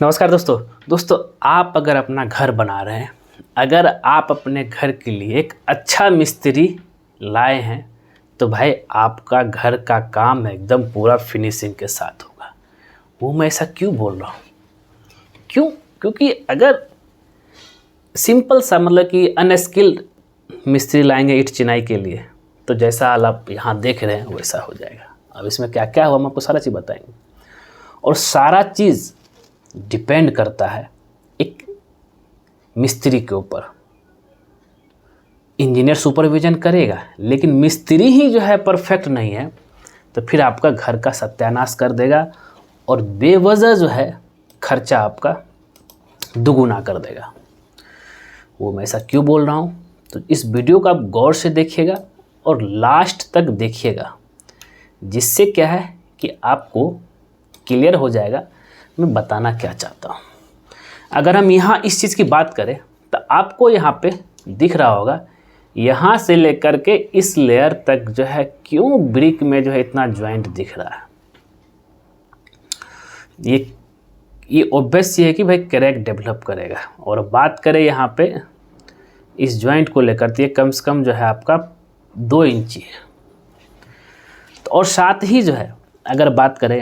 नमस्कार दोस्तों आप अगर अपना घर बना रहे हैं, अगर आप अपने घर के लिए एक अच्छा मिस्त्री लाए हैं तो भाई आपका घर का काम एकदम पूरा फिनिशिंग के साथ होगा। वो मैं ऐसा क्यों बोल रहा हूँ? क्योंकि अगर सिंपल सा मतलब कि अनस्किल्ड मिस्त्री लाएंगे ईंट चिनाई के लिए तो जैसा हाल आप यहाँ देख रहे हैं वैसा हो जाएगा। अब इसमें क्या क्या हुआ हम आपको सारा चीज़ बताएंगे, और सारा चीज़ डिपेंड करता है एक मिस्त्री के ऊपर। इंजीनियर सुपरविजन करेगा लेकिन मिस्त्री ही जो है परफेक्ट नहीं है तो फिर आपका घर का सत्यानाश कर देगा और बेवजह जो है खर्चा आपका दुगुना कर देगा। वो मैं ऐसा क्यों बोल रहा हूँ, तो इस वीडियो को आप गौर से देखिएगा और लास्ट तक देखिएगा, जिससे क्या है कि आपको क्लियर हो जाएगा मैं बताना क्या चाहता हूँ। अगर हम यहाँ इस चीज़ की बात करें तो आपको यहाँ पे दिख रहा होगा, यहाँ से लेकर के इस लेयर तक जो है क्यों ब्रिक में जो है इतना जॉइंट दिख रहा है। ये ऑब्वियस है कि भाई क्रैक डेवलप करेगा। और बात करें यहाँ पे इस जॉइंट को लेकर तो ये कम से कम जो है आपका 2 इंची है। तो और साथ ही जो है अगर बात करें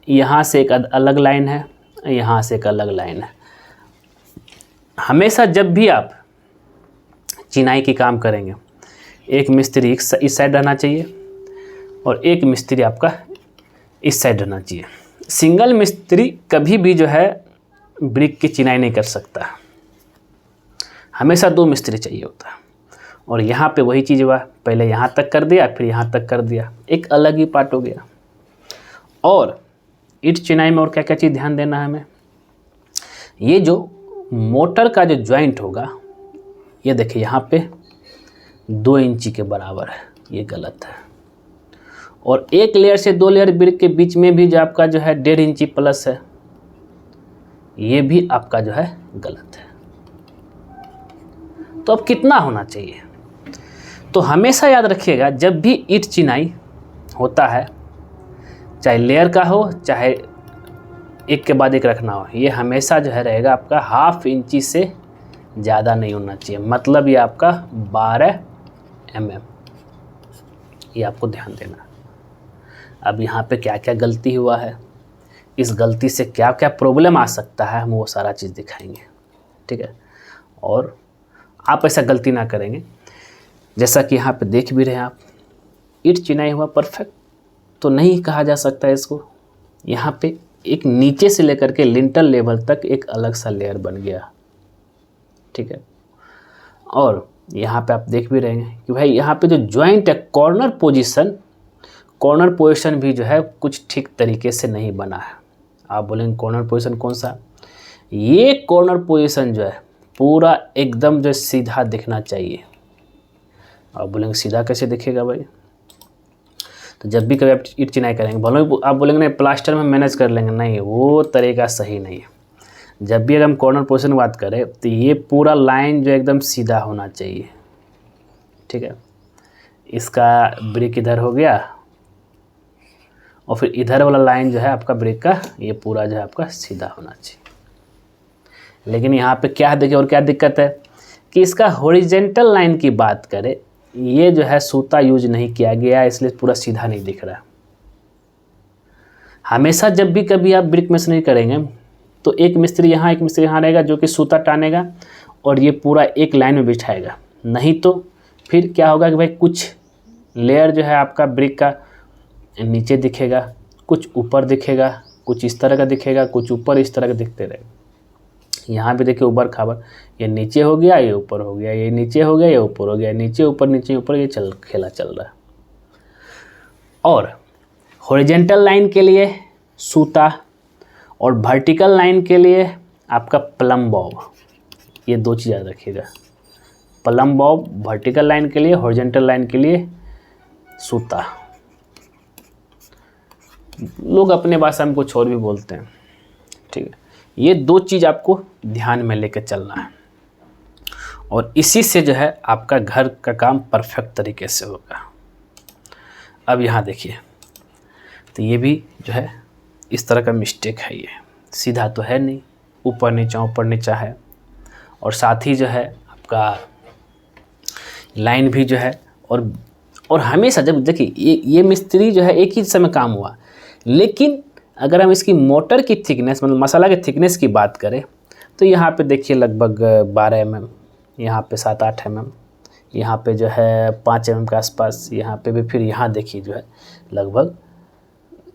यहाँ से एक अलग लाइन है, यहाँ से एक अलग लाइन है। हमेशा जब भी आप चिनाई की काम करेंगे एक मिस्त्री इस साइड रहना चाहिए और एक मिस्त्री आपका इस साइड रहना चाहिए। सिंगल मिस्त्री कभी भी जो है ब्रिक की चिनाई नहीं कर सकता, हमेशा 2 मिस्त्री चाहिए होता है। और यहाँ पे वही चीज़ हुआ, पहले यहाँ तक कर दिया फिर यहाँ तक कर दिया, एक अलग ही पार्ट हो गया। और ईंट चिनाई में और क्या क्या चीज़ ध्यान देना है हमें, ये जो मोटर का जो जॉइंट होगा ये देखिए यहाँ पे 2 इंची के बराबर है, ये गलत है। और एक लेयर से 2 लेयर ब्रिक के बीच में भी जो आपका जो है 1.5 इंची प्लस है, ये भी आपका जो है गलत है। तो अब कितना होना चाहिए, तो हमेशा याद रखिएगा जब भी ईंट चिनाई होता है, चाहे लेयर का हो चाहे एक के बाद एक रखना हो, ये हमेशा जो है रहेगा आपका 1/2 इंची से ज़्यादा नहीं होना चाहिए। मतलब ये आपका 12 mm, ये आपको ध्यान देना। अब यहाँ पे क्या क्या गलती हुआ है, इस गलती से क्या क्या प्रॉब्लम आ सकता है, हम वो सारा चीज़ दिखाएंगे, ठीक है। और आप ऐसा गलती ना करेंगे। जैसा कि यहाँ पे देख भी रहे हैं आप, ईंट चिनाई हुआ परफेक्ट तो नहीं कहा जा सकता इसको। यहाँ पे एक नीचे से लेकर के लिंटल लेवल तक एक अलग सा लेयर बन गया, ठीक है। और यहाँ पे आप देख भी रहे हैं कि भाई यहाँ पे जो जॉइंट है कॉर्नर पोजीशन भी जो है कुछ ठीक तरीके से नहीं बना है। आप बोलेंगे कॉर्नर पोजीशन कौन सा, ये कॉर्नर पोजीशन जो है पूरा एकदम जो सीधा दिखना चाहिए। आप बोलेंगे सीधा कैसे दिखेगा भाई, तो जब भी कभी आप ईंट चिनाई करेंगे आप बोलेंगे नहीं प्लास्टर में मैनेज कर लेंगे, नहीं वो तरीका सही नहीं है। जब भी अगर हम कॉर्नर पोजीशन की बात करें तो ये पूरा लाइन जो एकदम सीधा होना चाहिए, ठीक है। इसका ब्रिक इधर हो गया और फिर इधर वाला लाइन जो है आपका ब्रिक का ये पूरा जो है आपका सीधा होना चाहिए। लेकिन यहाँ पे क्या देखिए और क्या दिक्कत है कि इसका हॉरिजेंटल लाइन की बात करें, ये जो है सूता यूज नहीं किया गया इसलिए पूरा सीधा नहीं दिख रहा। हमेशा जब भी कभी आप ब्रिक मेसनरी करेंगे तो एक मिस्त्री यहाँ एक मिस्त्री यहाँ रहेगा जो कि सूता टानेगा और ये पूरा एक लाइन में बिछाएगा। नहीं तो फिर क्या होगा कि भाई कुछ लेयर जो है आपका ब्रिक का नीचे दिखेगा, कुछ ऊपर दिखेगा, कुछ इस तरह का दिखेगा, कुछ ऊपर इस तरह का दिखते रहेगा। यहाँ भी देखिए ऊपर खाबर, ये नीचे हो गया ये ऊपर हो गया, ये नीचे हो गया ये ऊपर हो गया, नीचे ऊपर ये खेला चल रहा है। और हॉरिजेंटल लाइन के लिए सूता और वर्टिकल लाइन के लिए आपका प्लम बॉब, ये 2 चीज़ याद रखिएगा। प्लम बॉब वर्टिकल लाइन के लिए, हॉरिजेंटल लाइन के लिए सूता। लोग अपने भाषा में कुछ और भी बोलते हैं, ठीक है। ये 2 चीज़ आपको ध्यान में लेकर चलना है और इसी से जो है आपका घर का काम परफेक्ट तरीके से होगा। अब यहाँ देखिए तो ये भी जो है इस तरह का मिस्टेक है, ये सीधा तो है नहीं, ऊपर नीचा है। और साथ ही जो है आपका लाइन भी जो है और हमेशा जब देखिए ये मिस्त्री जो है एक ही समय काम हुआ, लेकिन अगर हम इसकी मोटर की थिकनेस मतलब मसाला के थिकनेस की बात करें तो यहाँ पे देखिए लगभग 12 mm, यहाँ पे 7-8 mm, यहाँ पे जो है 5 mm के आसपास, यहाँ पे भी, फिर यहाँ देखिए जो है लगभग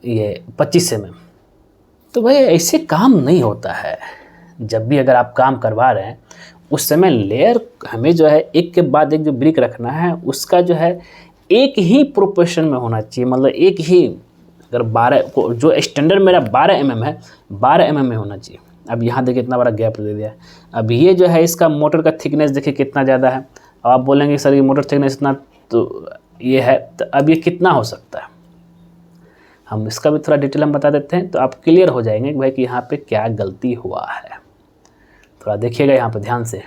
ये 25 mm। तो भाई ऐसे काम नहीं होता है। जब भी अगर आप काम करवा रहे हैं उस समय लेयर हमें जो है एक के बाद एक जो ब्रिक रखना है उसका जो है एक ही प्रोपोर्शन में होना चाहिए। मतलब एक ही, अगर 12 को जो स्टैंडर्ड मेरा 12 mm है 12 mm में होना चाहिए। अब यहाँ देखिए इतना बड़ा गैप दे दिया है। अब ये जो है इसका मोटर का थिकनेस देखिए कितना ज़्यादा है। अब आप बोलेंगे सर ये मोटर थिकनेस इतना तो ये है, तो अब ये कितना हो सकता है, हम इसका भी थोड़ा डिटेल हम बता देते हैं तो आप क्लियर हो जाएंगे कि भाई कि यहाँ पे क्या गलती हुआ है। थोड़ा देखिएगा यहाँ पे ध्यान से,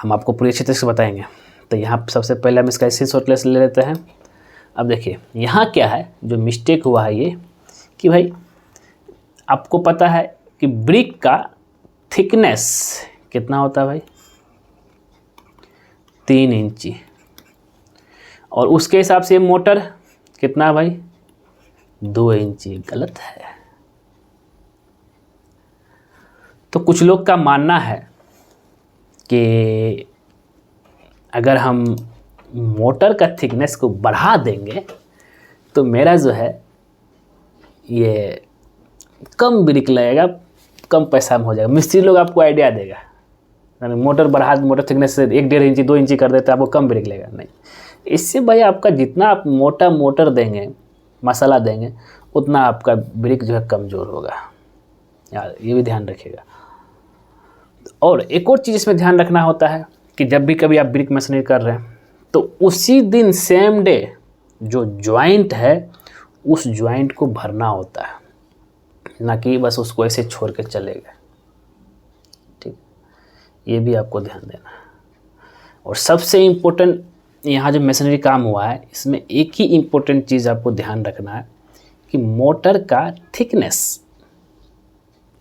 हम आपको पूरी अच्छी तरह से बताएंगे। तो यहाँ सबसे पहले हम इसका स्क्रीनशॉट ले लेते हैं। अब देखिए यहाँ क्या है जो मिस्टेक हुआ है ये कि भाई आपको पता है कि ब्रिक का थिकनेस कितना होता है भाई, 3 इंची, और उसके हिसाब से मोटर कितना है भाई, 2 इंची। गलत है। तो कुछ लोग का मानना है कि अगर हम मोटर का थिकनेस को बढ़ा देंगे तो मेरा जो है ये कम ब्रिक लगेगा, कम पैसा में हो जाएगा। मिस्त्री लोग आपको आइडिया देगा, मोटर थिकनेस से 1-1.5 इंची 2 इंची कर देते आपको कम ब्रिक लगेगा। नहीं, इससे भाई आपका जितना आप मोटा मोटर देंगे, मसाला देंगे, उतना आपका ब्रिक जो है कमज़ोर होगा। यार ये भी ध्यान रखिएगा। और एक और चीज़ इसमें ध्यान रखना होता है कि जब भी कभी आप ब्रिक मशीनरी कर रहे हैं तो उसी दिन सेम डे जो ज्वाइंट है उस ज्वाइंट को भरना होता है, ना कि बस उसको ऐसे छोड़ के चले गए। ठीक, ये भी आपको ध्यान देना है। और सबसे इम्पोर्टेंट यहाँ जो मशीनरी काम हुआ है इसमें एक ही इम्पोर्टेंट चीज़ आपको ध्यान रखना है कि मोटर का थिकनेस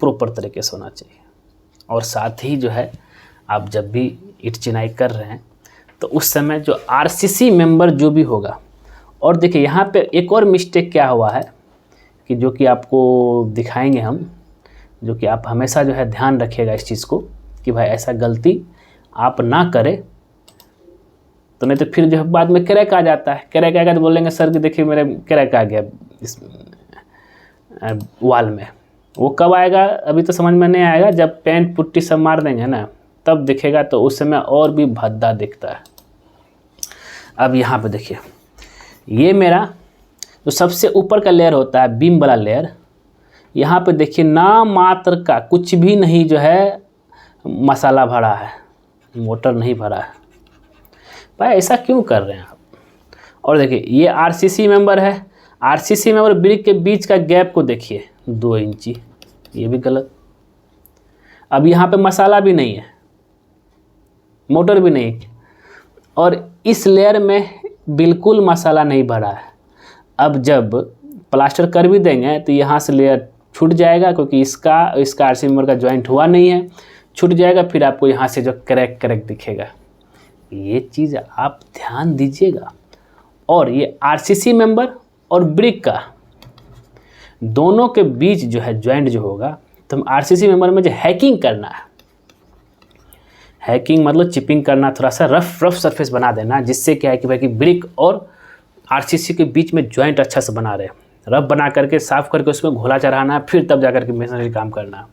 प्रॉपर तरीके से होना चाहिए। और साथ ही जो है आप जब भी ईंट चिनाई कर रहे हैं तो उस समय जो आरसीसी मेंबर जो भी होगा, और देखिए यहाँ पे एक और मिस्टेक क्या हुआ है कि जो कि आपको दिखाएंगे हम, जो कि आप हमेशा जो है ध्यान रखिएगा इस चीज़ को कि भाई ऐसा गलती आप ना करें, तो नहीं तो फिर जो है बाद में क्रैक आ जाता है। क्रैक आएगा तो बोलेंगे सर कि देखिए मेरे क्रैक आ गया इस वाल में। वो कब आएगा अभी तो समझ में नहीं आएगा, जब पेंट पुट्टी सब मार देंगे ना तब दिखेगा, तो उस समय और भी भद्दा दिखता है। अब यहाँ पे देखिए ये मेरा जो सबसे ऊपर का लेयर होता है बीम वाला लेयर, यहाँ पे देखिए ना मात्र का कुछ भी नहीं जो है मसाला भरा है, मोटर नहीं भरा है। भाई ऐसा क्यों कर रहे हैं आप? और देखिए ये आरसीसी मेंबर है, आरसीसी मेंबर ब्रिक के बीच का गैप को देखिए 2 इंची, ये भी गलत। अब यहाँ पे मसाला भी नहीं है, मोटर भी नहीं, और इस लेयर में बिल्कुल मसाला नहीं भरा है। अब जब प्लास्टर कर भी देंगे तो यहाँ से लेयर छूट जाएगा, क्योंकि इसका आरसीसी मेंबर का जॉइंट हुआ नहीं है, छूट जाएगा। फिर आपको यहाँ से जो क्रैक दिखेगा, ये चीज़ आप ध्यान दीजिएगा। और ये आरसीसी मेंबर और ब्रिक का दोनों के बीच जो है जॉइंट जो होगा, तो हम आरसीसी मेंबर में जो हैकिंग करना है, हैकिंग मतलब चिपिंग करना, थोड़ा सा रफ सरफेस बना देना, जिससे क्या है कि भाई कि ब्रिक और आरसीसी के बीच में जॉइंट अच्छा से बना रहे। रफ बना करके साफ करके उसमें घोला चढ़ाना है, फिर तब जा करके मशीनरी काम करना है।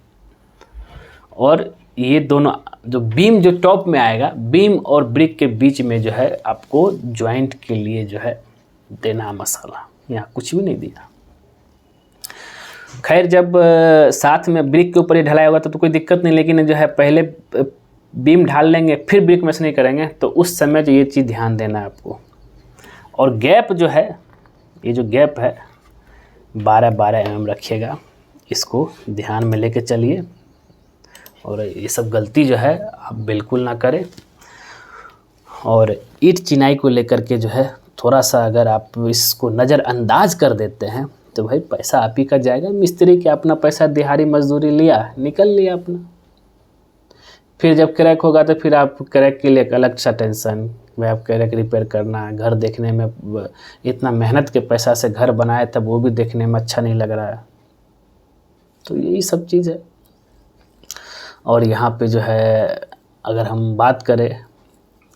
और ये दोनों जो बीम जो टॉप में आएगा, बीम और ब्रिक के बीच में जो है आपको जॉइंट के लिए जो है देना मसाला, यहाँ कुछ भी नहीं दिया। खैर जब साथ में ब्रिक के ऊपर ही ढलाई होगा तो कोई दिक्कत नहीं, लेकिन जो है पहले बीम ढाल लेंगे फिर ब्रिक मशीनरी करेंगे, तो उस समय जो ये चीज़ ध्यान देना है आपको। और गैप जो है, ये जो गैप है 12-12 mm रखिएगा, इसको ध्यान में लेके चलिए। और ये सब गलती जो है आप बिल्कुल ना करें। और ईंट चिनाई को लेकर के जो है थोड़ा सा अगर आप इसको नज़रअंदाज कर देते हैं तो भाई पैसा आप ही का जाएगा। मिस्त्री क्या अपना पैसा दिहाड़ी मजदूरी लिया, निकल लिया अपना। फिर जब क्रैक होगा तो फिर आप क्रैक के लिए एक अलग सा टेंशन, भाई आप क्रैक रिपेयर करना, घर देखने में इतना मेहनत के पैसा से घर बनाए तब वो भी देखने में अच्छा नहीं लग रहा है। तो यही सब चीज़ है। और यहाँ पे जो है अगर हम बात करें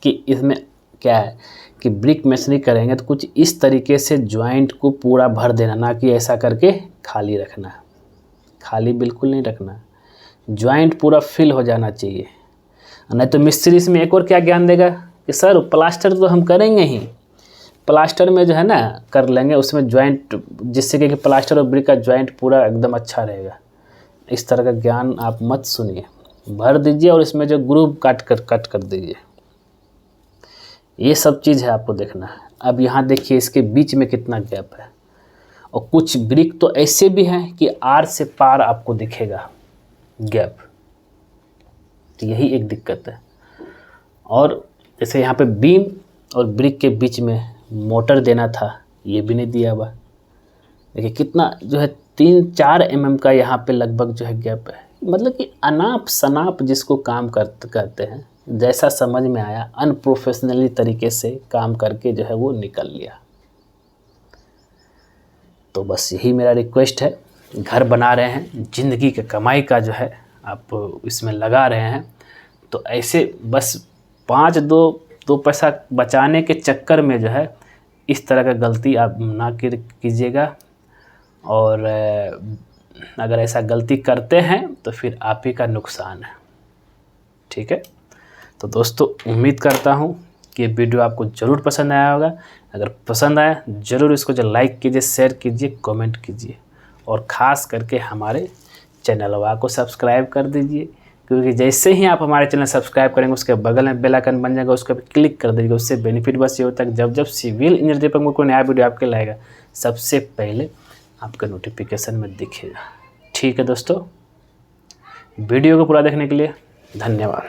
कि इसमें क्या है कि ब्रिक मेसनरी करेंगे तो कुछ इस तरीके से जॉइंट को पूरा भर देना, ना कि ऐसा करके खाली रखना। खाली बिल्कुल नहीं रखना, जॉइंट पूरा फिल हो जाना चाहिए। नहीं तो मिस्त्री इसमें एक और क्या ज्ञान देगा कि सर प्लास्टर तो हम करेंगे ही, प्लास्टर में जो है ना कर लेंगे, उसमें जॉइंट, जिससे कि प्लास्टर और ब्रिक का जॉइंट पूरा एकदम अच्छा रहेगा। इस तरह का ज्ञान आप मत सुनिए, भर दीजिए और इसमें जो ग्रूव कट कर दीजिए। ये सब चीज़ है आपको देखना है। अब यहाँ देखिए इसके बीच में कितना गैप है, और कुछ ब्रिक तो ऐसे भी हैं कि आर से पार आपको दिखेगा गैप। तो यही एक दिक्कत है। और जैसे यहाँ पे बीम और ब्रिक के बीच में मोटर देना था, ये भी नहीं दिया हुआ। देखिए कितना जो है 3-4 mm का यहाँ पे लगभग जो है गैप है। मतलब कि अनाप शनाप जिसको काम कहते हैं, जैसा समझ में आया अनप्रोफेशनली तरीके से काम करके जो है वो निकल लिया। तो बस यही मेरा रिक्वेस्ट है, घर बना रहे हैं, ज़िंदगी के कमाई का जो है आप इसमें लगा रहे हैं, तो ऐसे बस 5-2 पैसा बचाने के चक्कर में जो है इस तरह का गलती आप ना कीजिएगा। और अगर ऐसा गलती करते हैं तो फिर आप ही का नुकसान है। ठीक है, तो दोस्तों उम्मीद करता हूँ कि ये वीडियो आपको ज़रूर पसंद आया होगा। अगर पसंद आया ज़रूर इसको जो लाइक कीजिए, शेयर कीजिए, कमेंट कीजिए, और ख़ास करके हमारे चैनलवा को सब्सक्राइब कर दीजिए, क्योंकि जैसे ही आप हमारे चैनल सब्सक्राइब करेंगे उसके बगल में बेल आइकन बन जाएगा, उसको भी क्लिक कर दीजिएगा। उससे बेनिफिट बस ये होता है कि जब सिविल इंजीनियर पर कोई नया वीडियो आपके लाएगा सबसे पहले आपका नोटिफिकेशन में दिखेगा। ठीक है दोस्तों, वीडियो को पूरा देखने के लिए धन्यवाद।